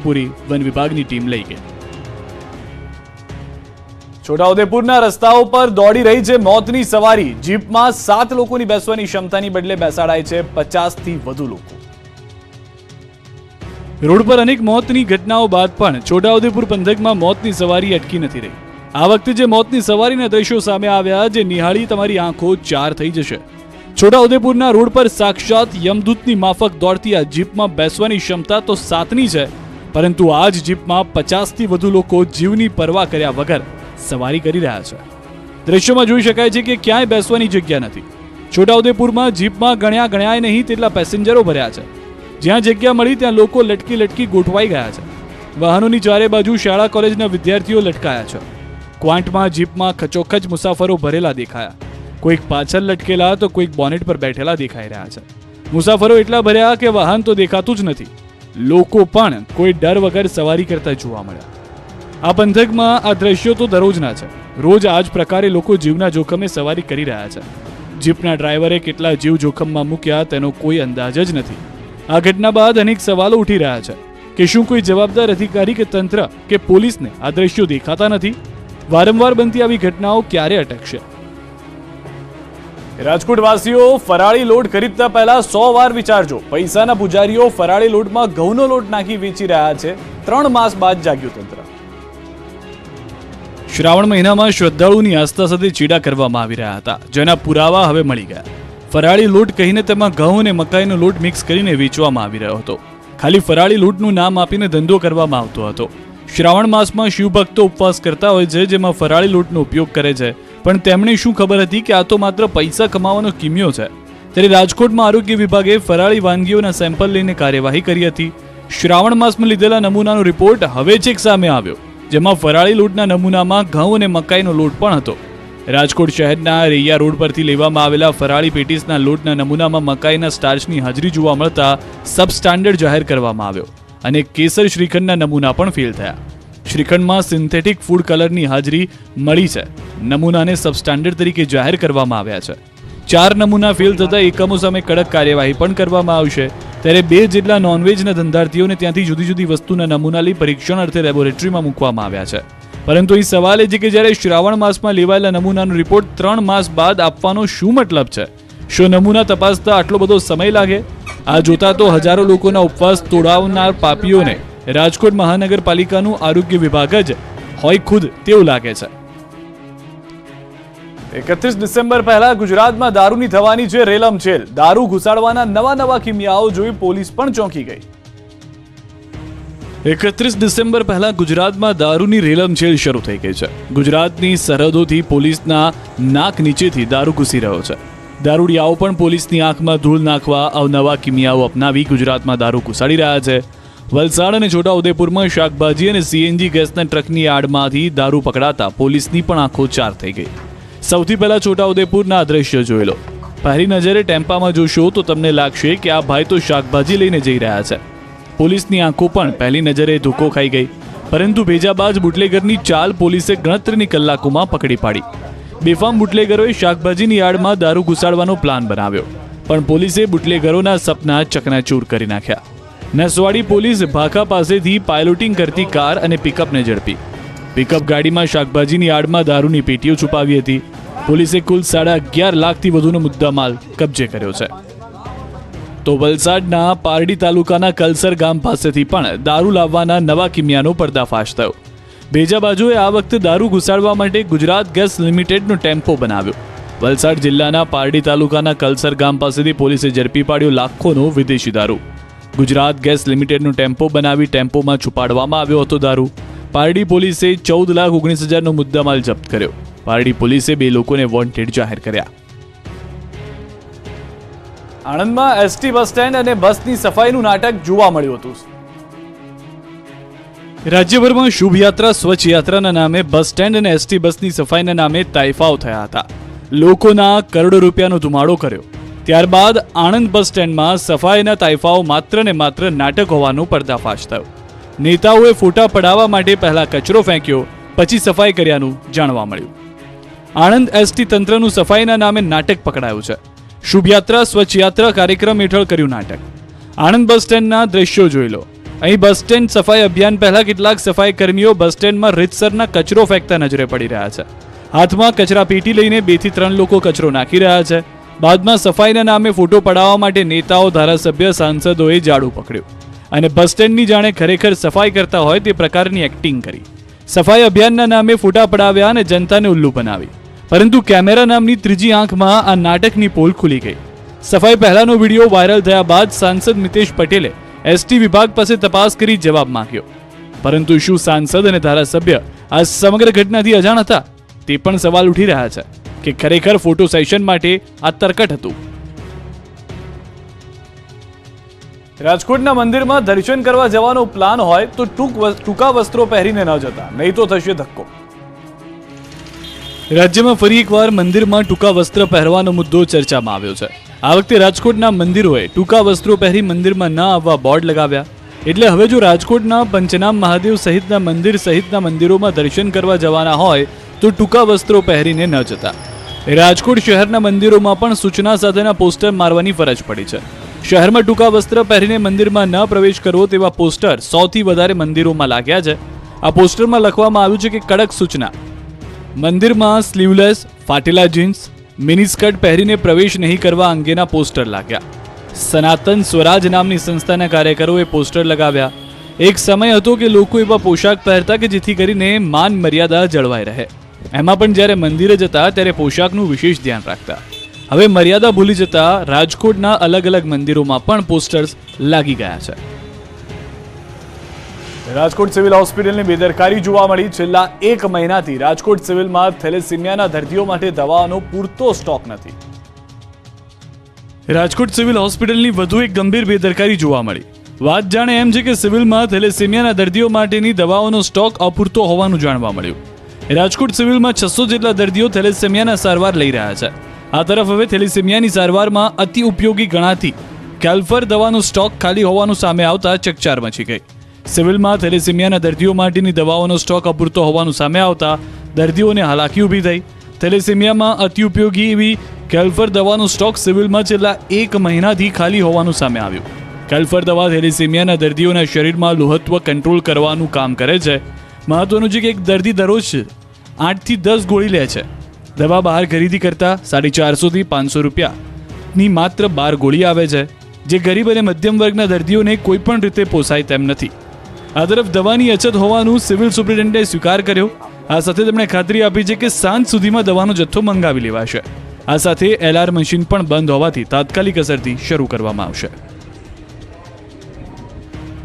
પૂરી one વિભાગની team લઈ ગઈ। છોટાઉદેપુરના રસ્તાઓ પર દોડી રહી છે મોતની સવારી। જીપમાં 7 લોકોની બેસવાની ક્ષમતાની બદલે બેસાડાય છે 50 થી વધુ લોકો। રોડ પર અનેક મોતની ઘટનાઓ બાદ પણ છોટાઉદેપુર પંથકમાં મોતની સવારી અટકી નથી રહી। આ વખતે જે મોતની સવારીના દ્રશ્યો સામે આવ્યા, જે નિહાળી તમારી આંખો ચાર થઈ જશે। છોટાઉદેપુરના રોડ પર સાક્ષાત યમદૂતની માફક દોડતી આ જીપમાં બેસવાની ક્ષમતા તો 7ની છે, પરંતુ આ જ જીપમાં 50 થી વધુ લોકો જીવની પરવા કર્યા વગર સવારી કરી રહ્યા છે। દ્રશ્યોમાં જોઈ શકાય છે કે ક્યાંય બેસવાની જગ્યા નથી। છોટાઉદેપુરમાં જીપમાં ગણ્યાય નહીં તેટલા પેસેન્જરો ભર્યા છે। જ્યાં જગ્યા મળી ત્યાં લોકો લટકી લટકી ગોઠવાઈ ગયા છે। વાહનોની ચારે બાજુ શાળા કોલેજના વિદ્યાર્થીઓ લટકાયા છે। ક્વાંટમાં જીપમાં ખચોખચ મુસાફરો ભરેલા દેખાયા। કોઈક પાછળ લટકેલા તો કોઈક બોનેટ પર બેઠેલા દેખાઈ રહ્યા છે। મુસાફરો એટલા ભર્યા કે વાહન તો દેખાતું જ નથી। લોકો પણ કોઈ ડર વગર સવારી કરતા જોવા મળ્યા। આ પંથકમાં આ દ્રશ્યો તો દરરોજના છે। રોજ આ જ પ્રકારે લોકો જીવના જોખમે સવારી કરી રહ્યા છે। જીપના ડ્રાઈવરે કેટલા જીવ જોખમમાં મૂક્યા તેનો કોઈ અંદાજ જ નથી। આ ઘટના બાદ અનેક સવાલો ઉઠી રહ્યા છે કે શું કોઈ જવાબદાર અધિકારી કે તંત્ર કે પોલીસને આ દ્રશ્યો દેખાતા નથી? વારંવાર બનતી આવી ઘટનાઓ ક્યારે અટકશે? રાજકોટ વાસીઓ ફરાળી લોટ ખરીદતા પહેલા 100 વાર વિચારજો। પૈસાના પૂજારીઓ ફરાળી લોટમાં ઘઉંનો લોટ નાખી વેચી રહ્યા છે। 3 માસ બાદ જાગ્યું તંત્ર। શ્રાવણ મહિનામાં શ્રદ્ધાળુની આસ્થા સાથે ચીડા કરવામાં આવી રહ્યા હતા, જેના પુરાવા હવે મળી ગયા। ફરાળી લોટ કહીને તેમાં ઘઉં અને મકાઈનો લોટ મિક્સ કરીને વેચવામાં આવી રહ્યો હતો। ખાલી ફરાળી લોટનું નામ આપીને ધંધો કરવામાં આવતો હતો। શ્રાવણ માસમાં શિવભક્તો ઉપવાસ કરતા હોય છે, જેમાં ફરાળી લોટનો ઉપયોગ કરે છે, પણ તેમણે શું ખબર હતી કે આ તો માત્ર પૈસા કમાવાનો કિમિયો છે। ત્યારે રાજકોટમાં આરોગ્ય વિભાગે ફરાળી વાનગીઓના સેમ્પલ લઈને કાર્યવાહી કરી હતી। શ્રાવણ માસમાં લીધેલા નમૂનાનો રિપોર્ટ હવે છેક સામે આવ્યો, જેમાં ફરાળી લોટના નમૂનામાં ઘઉં અને મકાઈનો લોટ પણ હતો। રાજકોટ શહેરના રૈયા રોડ પરથી લેવામાં આવેલા ફરાળી પેટીસના લોટના નમૂનામાં મકાઈના સ્ટાર્ચની હાજરી જોવા મળતા સબસ્ટાન્ડર્ડ જાહેર કરવામાં આવ્યો અને કેસર શ્રીખંડના નમૂના પણ ફેલ થયા। શ્રીખંડમાં સિન્થેટિક ફૂડ કલરની હાજરી મળી છે। નમૂનાને સબસ્ટાન્ડર્ડ તરીકે જાહેર કરવામાં આવ્યા છે। 4 નમૂના ફેલ થતા એકમો સામે કડક કાર્યવાહી પણ કરવામાં આવશે। ત્યારે 2 જેટલા નોનવેજના ધંધાર્થીઓને ત્યાંથી જુદી જુદી વસ્તુના નમૂના લઈ પરીક્ષણ અર્થે લેબોરેટરીમાં મૂકવામાં આવ્યા છે। પરંતુ એ સવાલ એ છે કે જ્યારે શ્રાવણ માસમાં લેવાયેલા નમૂનાનો રિપોર્ટ 3 માસ બાદ આપવાનો શું મતલબ છે? શું નમૂના તપાસતા આટલો બધો સમય લાગે? આ જોતા તો હજારો લોકોના ઉપવાસ તોડાવનાર પાપીઓને રાજકોટ મહાનગરપાલિકાનું આરોગ્ય વિભાગ જ હોય ખુદ તેવું લાગે છે। 31 ડિસેમ્બર પહેલા ગુજરાતમાં દારૂની થવાની છે રેલમછેલ। દારૂ ઘુસાડવાના નવા કિમિયાઓ જોઈ પોલીસ પણ ચોંકી ગઈ। 31 ડિસેમ્બર પહેલા ગુજરાતમાં દારૂની રેલમછેલ શરૂ થઈ ગઈ છે। ગુજરાતની સરહદોથી પોલીસના નાક નીચેથી દારૂ ઘૂસી રહ્યો છે। દારૂડિયાઓ પણ પોલીસની આંખમાં ધૂળ નાખવા અવનવા કિમિયાઓ અપનાવી ગુજરાતમાં દારૂ ઘુસાડી રહ્યા છે। વલસાડ અને છોટાઉદેપુરમાં શાકભાજી અને સીએનજી ગેસના ટ્રકની આડમાંથી દારૂ પકડાતા પોલીસની પણ આંખો ચાર થઈ ગઈ। સૌથી પહેલા છોટાઉદેપુરના દ્રશ્ય જોઈ લો। પહેલી નજરે ટેમ્પામાં જોશો તો તમને લાગશે કે આ ભાઈ તો શાકભાજી લઈને જઈ રહ્યા છે। પોલીસની આંખો પણ પહેલી નજરે ધોકો ખાઈ ગઈ, પરંતુ ભેજાબાજ બુટલેગરની ચાલ પોલીસે ગણતરીની કલાકોમાં પકડી પાડી। બેફામ બુટલેગરોએ શાકભાજીની આડમાં દારૂ ઘુસાડવાનો પ્લાન બનાવ્યો, પણ પોલીસે બુટલેગરોના સપના ચકનાચૂર કરી નાખ્યા। નસવાડી પોલીસ ભાખા પાસેથી પાયલોટિંગ કરતી કાર અને પિકઅપને ઝડપી। પિકઅપ ગાડીમાં શાકભાજીની આડમાં દારૂની પેટીઓ છુપાવી હતી। પોલીસે કુલ 11.5 લાખથી વધુનો મુદ્દામાલ કબજે કર્યો છે। તો વલસાડના પારડી તાલુકાના કલસર ગામ પાસેથી પણ દારૂ લાવવાના નવા કિમિયાનો પર્દાફાશ થયો। ભેજાબાજુએ આ વખતે દારૂ ઘુસાડવા માટે ગુજરાત ગેસ લિમિટેડનો ટેમ્પો બનાવ્યો। વલસાડ જિલ્લાના પારડી તાલુકાના કલસર ગામ પાસેથી પોલીસે ઝડપી પાડ્યો લાખોનો વિદેશી દારૂ। ગુજરાત ગેસ લિમિટેડનો ટેમ્પો બનાવી ટેમ્પોમાં છુપાડવામાં આવ્યો હતો દારૂ। પારડી પોલીસે 14,19,000નો મુદ્દામાલ જપ્ત કર્યો। પારડી પોલીસે 2 લોકોને વોન્ટેડ જાહેર કર્યા। આણંદમાં એસટી બસ સ્ટેન્ડ અને બસની સફાઈનું નાટક જોવા મળ્યું હતું। રાજ્યભરમાં શુભયાત્રા સ્વચ્છયાત્રાના નામે બસ સ્ટેન્ડ અને એસટી બસની સફાઈના નામે તાઇફાઓ થયા હતા। લોકોના કરોડો રૂપિયાનો ધુમાડો કર્યો। ત્યારબાદ આણંદ બસ સ્ટેન્ડમાં સફાઈના તાઇફાઓ માત્ર ને માત્ર નાટક હોવાનો પર્દાફાશ થયો। નેતાઓએ ફોટા પડાવવા માટે પહેલા કચરો ફેંક્યો, પછી સફાઈ કર્યાનું જાણવા મળ્યું। આણંદ એસટી તંત્રનું સફાઈના નામે નાટક પકડાયું છે। શુભયાત્રા સ્વચ્છયાત્રા કાર્યક્રમ હેઠળ કર્યું નાટક। આણંદ બસ સ્ટેન્ડના દ્રશ્યો જોઈ લો। અહીં બસ સ્ટેન્ડ સફાઈ અભિયાન પહેલા કેટલાક સફાઈ કર્મીઓ બસ સ્ટેન્ડમાં રીતસરના કચરો ફેંકતા નજરે પડી રહ્યા છે. હાથમાં કચરા પેટી લઈને 2 થી 3 લોકો કચરો નાખી રહ્યા છે. બાદમાં સફાઈના નામે ફોટો પડાવવા માટે નેતાઓ, ધારાસભ્ય, સાંસદોએ જાડું પકડ્યું અને બસ સ્ટેન્ડની જાણે ખરેખર સફાઈ કરતા હોય તે પ્રકારની એક્ટિંગ કરી. સફાઈ અભિયાનના નામે ફોટા પડાવ્યા અને જનતાને ઉલ્લુ બનાવી. પરંતુ કેમેરા નામની ત્રીજી આંખમાં આ નાટકની પોલ ખુલી ગઈ. સફાઈ પહેલાનો વિડીયો વાયરલ થયા બાદ સાંસદ મિતેશ પટેલે એસટી વિભાગ પાસે તપાસ કરી જવાબ માંગ્યો. પરંતુ શું સાંસદ અને ધારાસભ્ય આ સમગ્ર ઘટનાથી અજાણ હતા? તે પણ સવાલ ઉઠી રહ્યા છે કે ખરેખર ફોટો સેશન માટે આ તરકટ હતું. રાજકોટના મંદિરમાં દર્શન કરવા જવાનો પ્લાન હોય તો ટૂંકા વસ્ત્રો પહેરીને ન જતા, નહીં તો થશે ધક્કો. રાજ્યમાં ફરી એકવાર મંદિરમાં ટૂંકા વસ્ત્ર પહેરવાનો મુદ્દો ચર્ચામાં આવ્યો છે. આ વખતે રાજકોટના મંદિરોએ ટૂંકા વસ્ત્રો પહેરી મંદિરમાં ન આવવા બોર્ડ લગાવ્યા. એટલે હવે જો રાજકોટના પંચનામ મહાદેવ સહિતના મંદિર સહિતના મંદિરોમાં દર્શન કરવા જવાના હોય તો ટૂંકા વસ્ત્રો પહેરીને ન જતા. રાજકોટ શહેરના મંદિરોમાં પણ સૂચના સાથેના પોસ્ટર મારવાની ફરજ પડી છે. શહેરમાં ટૂંકા વસ્ત્ર પહેરીને મંદિરમાં ન પ્રવેશ કરવો તેવા પોસ્ટર 100 થી વધારે મંદિરોમાં લાગ્યા છે. આ પોસ્ટરમાં લખવામાં આવ્યું છે કે કડક સૂચના: મંદિરમાં સ્લીવલેસ, ફાટેલા જીન્સ, મિનિસ્કર્ટ પહેરીને પ્રવેશ નહીં કરવા અંગેના પોસ્ટર લાગ્યા. સનાતન સ્વરાજ નામની સંસ્થાના કાર્યકરોએ પોસ્ટર લગાવ્યા. એક સમય હતો કે લોકો એવા પોશાક પહેરતા કે જેથી કરીને માન મર્યાદા જળવાઈ રહે. એમાં પણ જ્યારે મંદિરે જતા ત્યારે પોશાકનું વિશેષ ધ્યાન રાખતા. હવે મર્યાદા ભૂલી જતા રાજકોટના અલગ અલગ મંદિરોમાં પણ પોસ્ટર્સ લાગી ગયા છે. રાજકોટ સિવિલ હોસ્પિટલની બેદરકારી જોવા મળી. છેલ્લા 1 મહિનાથી રાજકોટ સિવિલમાં થેલેસીમિયાના દર્દીઓ માટે દવાઓનો પૂરતો સ્ટોક નથી. રાજકોટ સિવિલ હોસ્પિટલની વધુ એક ગંભીર બેદરકારી જોવા મળી. વાત જાણે એમ છે કે સિવિલમાં થેલેસીમિયાના દર્દીઓ માટેની દવાઓનો સ્ટોક અપૂરતો હોવાનું જાણવા મળ્યું. રાજકોટ સિવિલમાં 600 જેટલા દર્દીઓ થેલેસીમિયાના સારવાર લઈ રહ્યા છે. આ તરફ હવે થેલેસીમિયાની સારવારમાં અતિ ઉપયોગી ગણાતી કેલ્ફર દવાનો સ્ટોક ખાલી હોવાનું સામે આવતા ચકચાર મચી ગઈ. સિવિલમાં થેલેસીમિયાના દર્દીઓ માટેની દવાઓનો સ્ટોક અપૂરતો હોવાનું સામે આવતા દર્દીઓને હાલાકી ઊભી થઈ. થેલેસીમિયામાં અતિ ઉપયોગી એવી કેલ્ફર દવાનો સ્ટોક સિવિલમાં છેલ્લા 1 મહિનાથી ખાલી હોવાનું સામે આવ્યું. કેલ્ફર દવા થેલેસીમિયાના દર્દીઓના શરીરમાં લોહત્વ કંટ્રોલ કરવાનું કામ કરે છે. મહત્વનું છે કે એક દર્દી દરરોજ 8 થી 10 ગોળી લે છે. દવા બહાર ખરીદી કરતા 450 થી 500 રૂપિયાની માત્ર 12 ગોળી આવે છે, જે ગરીબ અને મધ્યમ વર્ગના દર્દીઓને કોઈ પણ રીતે પોસાય તેમ નથી. આ તરફ દવાની અછત હોવાનું સિવિલ સુપ્રિન્ટેન્ડન્ટે સ્વીકાર કર્યો. આ સાથે તેમણે ખાતરી આપી છે કે સાંજ સુધીમાં દવાનો જથ્થો મંગાવી લેવાશે. આ સાથે એલઆર મશીન પણ બંધ હોવાથી તાત્કાલિક અસરથી શરૂ કરવામાં આવશે.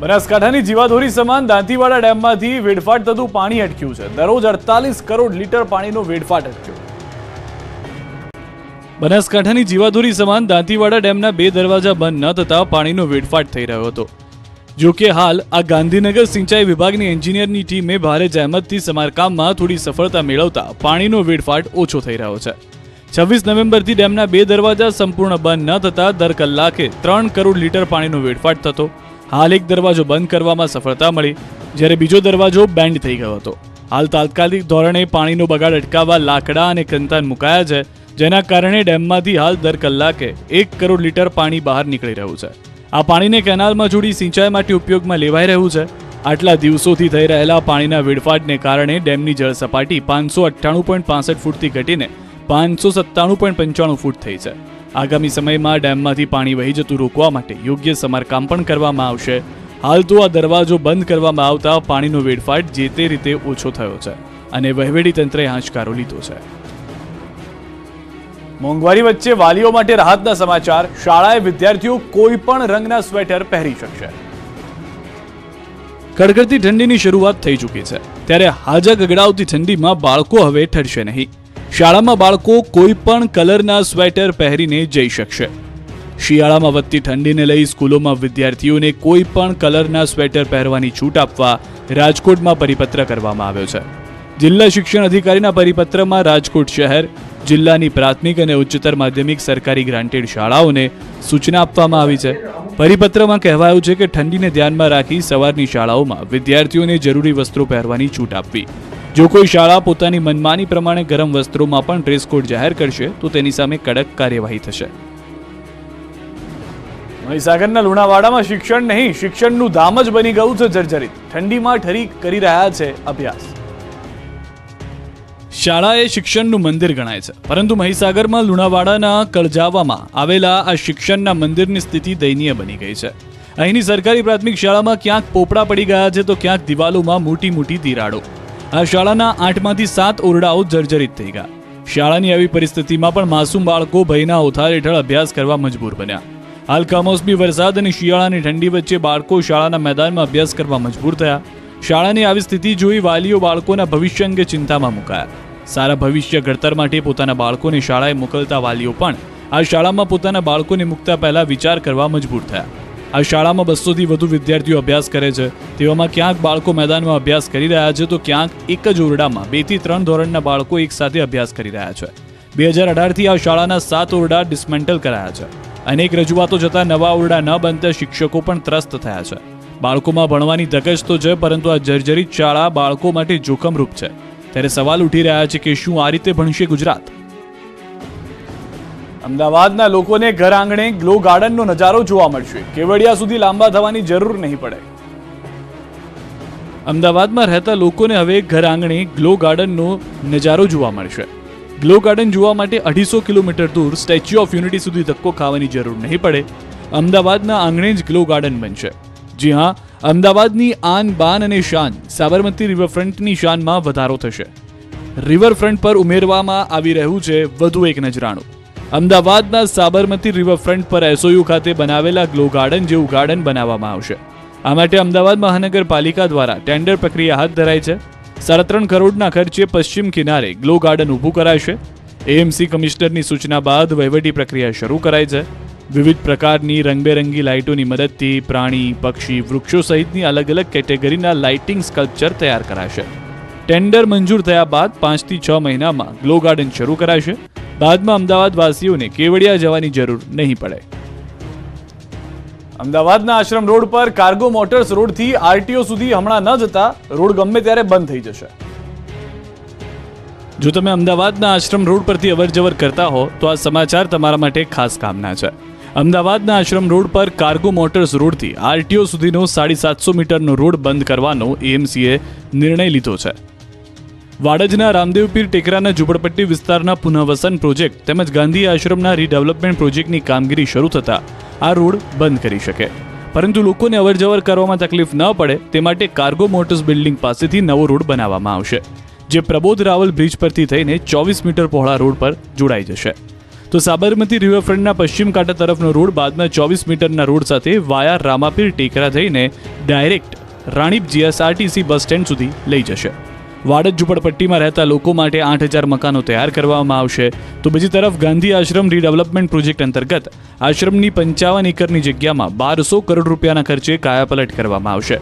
બનાસકાંઠાની જીવાદોરી સમાન દાંતીવાડા ડેમમાંથી વેડફાટ થતું પાણી અટક્યું છે. દરરોજ 48 કરોડ લીટર પાણીનો વેડફાટ અટક્યો. બનાસકાંઠાની જીવાદોરી સમાન દાંતીવાડા ડેમના 2 દરવાજા બંધ ન થતા પાણીનો વેડફાટ થઈ રહ્યો હતો. જો કે હાલ આ ગાંધીનગર સિંચાઈ વિભાગની એન્જિનિયરની ટીમે ભારે જહેમતથી સમારકામમાં થોડી સફળતા મેળવતા પાણીનો વેડફાટ ઓછો થઈ રહ્યો છે. 26 નવેમ્બરથી ડેમના 2 દરવાજા સંપૂર્ણ બંધ ન થતા દર કલાકે 3 કરોડ લીટર પાણીનો વેડફાટ થતો. હાલ એક દરવાજો બંધ કરવામાં સફળતા મળી, જ્યારે બીજો દરવાજો બેન્ડ થઈ ગયો હતો. હાલ તાત્કાલિક ધોરણે પાણીનો બગાડ અટકાવવા લાકડા અને કંતાન મુકાયા છે, જેના કારણે ડેમમાંથી હાલ દર કલાકે 1 કરોડ લીટર પાણી બહાર નીકળી રહ્યું છે. આ પાણીને કેનાલમાં જોડી સિંચાઈ માટે ઉપયોગમાં લેવાઈ રહ્યું છે. આટલા દિવસોથી થઈ રહેલા પાણીના વેડફાટને કારણે ડેમની જળ સપાટી 598.65 ફૂટથી ઘટીને 597.95 ફૂટ થઈ છે. આગામી સમયમાં ડેમમાંથી પાણી વહી જતું રોકવા માટે યોગ્ય સમારકામ પણ કરવામાં આવશે. હાલ તો આ દરવાજો બંધ કરવામાં આવતા પાણીનો વેડફાટ જે તે રીતે ઓછો થયો છે અને વહીવટી તંત્રે આંચકારો લીધો છે. મોંઘવારી વચ્ચે વાલીઓ માટે રાહતના સમાચાર. શાળાએ વિદ્યાર્થીઓ કોઈ પણ રંગના સ્વેટર પહેરી શકશે. કડકડતી ઠંડીની શરૂઆત થઈ ચૂકી છે, ત્યારે હાજા ગગડાવતી ઠંડીમાં બાળકો હવે ઠરશે નહીં. શાળામાં બાળકો કોઈ પણ કલરના સ્વેટર પહેરીને જઈ શકશે. શિયાળામાં વધતી ઠંડીને લઈ સ્કૂલોમાં વિદ્યાર્થીઓને કોઈ પણ કલરના સ્વેટર પહેરવાની છૂટ આપવા રાજકોટમાં પરિપત્ર કરવામાં આવ્યો છે. જિલ્લા શિક્ષણ અધિકારીના પરિપત્રમાં રાજકોટ શહેર, જિલ્લાની પ્રાથમિક અને ઉચ્ચતર માધ્યમિક સરકારી ગ્રાન્ટેડ શાળાઓને સૂચના આપવામાં આવી છે. પરિપત્રમાં કહેવાયું છે કે ઠંડીને ધ્યાનમાં રાખી સવારની શાળાઓમાં વિદ્યાર્થીઓને જરૂરી વસ્ત્રો પહેરવાની છૂટ આપવી. જો કોઈ શાળા પોતાની મનમાની પ્રમાણે ગરમ વસ્ત્રોમાં પણ ડ્રેસ કોડ જાહેર કરશે તો તેની સામે કડક કાર્યવાહી થશે. મહીસાગરના લુણાવાડામાં શિક્ષણ નહીં, શિક્ષણનું ધામ જ બની ગયું છે જર્જરિત. ઠંડીમાં ઠરી કરી રહ્યા છે અભ્યાસ. શાળા એ શિક્ષણનું મંદિર ગણાય છે, પરંતુ મહીસાગરમાં લુણાવાડાના કળજાવામાં આવેલા આ શિક્ષણના મંદિરની સ્થિતિ દયનીય બની ગઈ છે. અહીંની સરકારી પ્રાથમિક શાળામાં ક્યાંક પોપડા પડી ગયા છે તો ક્યાંક દિવાલોમાં મોટી મોટી તિરાડો. આ શાળાના 8માંથી 7 ઓરડાઓ જર્જરિત થઈ ગયા. શાળાની આવી પરિસ્થિતિમાં પણ માસૂમ બાળકો ભયના ઓથાર હેઠળ અભ્યાસ કરવા મજબૂર બન્યા. હાલ કમોસમી વરસાદ અને શિયાળાની ઠંડી વચ્ચે બાળકો શાળાના મેદાનમાં અભ્યાસ કરવા મજબૂર થયા. શાળાની આવી સ્થિતિ જોઈ વાલીઓ બાળકોના ભવિષ્ય અંગે ચિંતામાં મુકાયા. સારા ભવિષ્ય ઘડતર માટે પોતાના બાળકોને શાળાએ મોકલતા વાલીઓ પણ આ શાળામાં પોતાના બાળકોને મૂકતા પહેલા વિચાર કરવા મજબૂર થયા. આ શાળામાં 200થી વધુ વિદ્યાર્થીઓ અભ્યાસ કરે છે. તેવામાં ક્યાંક બાળકો મેદાનમાં અભ્યાસ કરી રહ્યા છે તો ક્યાંક એક જ ઓરડામાં 2 થી 3 ધોરણના બાળકો એકસાથે અભ્યાસ કરી રહ્યા છે. 2018થી આ શાળાના 7 ઓરડા ડિસમેન્ટલ કરાયા છે. અનેક રજૂઆતો છતાં નવા ઓરડા ન બનતા શિક્ષકો પણ ત્રસ્ત થયા છે. બાળકોમાં ભણવાની ધગશ તો છે, પરંતુ આ જર્જરિત શાળા બાળકો માટે જોખમરૂપ છે. ત્યારે સવાલ ઉઠી રહ્યા છે કે શું આ રીતે ભણશે ગુજરાત? અમદાવાદના લોકોને ઘર આંગણે ગ્લો ગાર્ડનનો નજારો જોવા મળશે. કેવડિયા સુધી લાંબા થવાની જરૂર નહીં પડે. અમદાવાદમાં રહેતા લોકોને હવે ઘર આંગણે ગ્લો ગાર્ડનનો નજારો જોવા મળશે. ગ્લો ગાર્ડન જોવા માટે 250 કિલોમીટર દૂર સ્ટેચ્યુ ઓફ યુનિટી સુધી ધક્કો ખાવાની જરૂર નહીં પડે. અમદાવાદના આંગણે જ ગ્લો ગાર્ડન બનશે. જી હા, અમદાવાદની આન બાન અને શાન સાબરમતી રિવરફ્રન્ટની શાનમાં વધારો થશે. રિવરફ્રન્ટ પર ઉમેરવામાં આવી રહ્યું છે વધુ એક નજરાણું. અમદાવાદના સાબરમતી રિવરફ્રન્ટ પર SOU ખાતે બનાવેલા ગ્લો ગાર્ડન જેવું ગાર્ડન બનાવવામાં આવશે. આ માટે અમદાવાદ મહાનગરપાલિકા દ્વારા ટેન્ડર પ્રક્રિયા હાથ ધરાઈ છે. 3.5 કરોડના ખર્ચે પશ્ચિમ કિનારે ગ્લો ગાર્ડન ઊભું કરાશે. AMC કમિશનરની સૂચના બાદ વહીવટી પ્રક્રિયા શરૂ કરાઈ છે. વિવિધ પ્રકારની રંગબેરંગી લાઇટોની મદદથી પ્રાણી, પક્ષી, વૃક્ષો સહિતની અલગ અલગ કેટેગરીના લાઇટિંગ સ્કલ્પચર તૈયાર કરાશે. ટેન્ડર મંજૂર થયા બાદ 5 થી 6 મહિનામાં ગ્લો ગાર્ડન શરૂ કરાશે. બાદમાં અમદાવાદ વાસીઓને કેવડિયા જવાની જરૂર નહીં પડે. અમદાવાદના આશ્રમ રોડ પર કાર્ગો મોટર્સ રોડથી RTO સુધી હમણાં ન જતા રોડ ગમે ત્યારે બંધ થઈ જશે. જો તમે અમદાવાદના આશ્રમ રોડ પરથી અવરજવર કરતા હો તો આ સમાચાર તમારા માટે ખાસ કામના છે. અમદાવાદના આશ્રમ રોડ પર કાર્ગો મોટર્સ રોડથી RTO સુધીનો 750 મીટરનો રોડ બંધ કરવાનો AMCએ નિર્ણય લીધો છે. વાડજના રામદેવપીર ટેકરાના ઝૂંપડપટ્ટી વિસ્તારના પુનઃવસન પ્રોજેક્ટ તેમજ ગાંધી આશ્રમના રીડેવલપમેન્ટ પ્રોજેક્ટની કામગીરી શરૂ થતાં આ રોડ બંધ કરી શકે. પરંતુ લોકોને અવરજવર કરવામાં તકલીફ ન પડે તે માટે કાર્ગો મોટર્સ બિલ્ડિંગ પાસેથી નવો રોડ બનાવવામાં આવશે, જે પ્રબોધ રાવલ બ્રિજ પરથી થઈને 24 મીટર પહોળા રોડ પર જોડાઈ જશે. તો સાબરમતી રિવરફ્રન્ટના પશ્ચિમ કાંઠા તરફનો રોડ બાદમાં 24 મીટરના રોડ સાથે વાયા રામાપીર ટેકરા થઈને direct Ranip GSRTC bus stand સુધી લઈ જશે. વાડજ ઝૂંપડપટ્ટીમાં રહેતા લોકો માટે 8,000 મકાનો તૈયાર કરવામાં આવશે. તો બીજી તરફ ગાંધી આશ્રમ રીડેવલપમેન્ટ પ્રોજેક્ટ અંતર્ગત આશ્રમની 55 એકરની જગ્યામાં 1200 કરોડ રૂપિયાના ખર્ચે કાયાપલટ કરવામાં આવશે.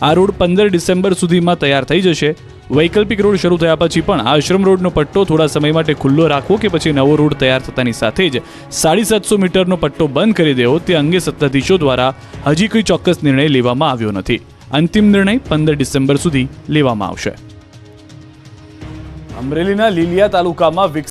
આ રોડ 15 ડિસેમ્બર સુધીમાં તૈયાર થઈ જશે. વૈકલ્પિક રોડ શરૂ થયા પછી પણ આશ્રમ રોડનો પટ્ટો થોડા સમય માટે ખુલ્લો રાખવો કે પછી નવો રોડ તૈયાર થતાની સાથે જ 750 મીટરનો પટ્ટો બંધ કરી દેવો તે અંગે સત્તાધીશો દ્વારા હજી કોઈ ચોક્કસ નિર્ણય લેવામાં આવ્યો નથી. અંતિમ નિર્ણય 15 ડિસેમ્બર સુધી લેવામાં આવશે. અમરેલીના લીલિયા તાલુકામાં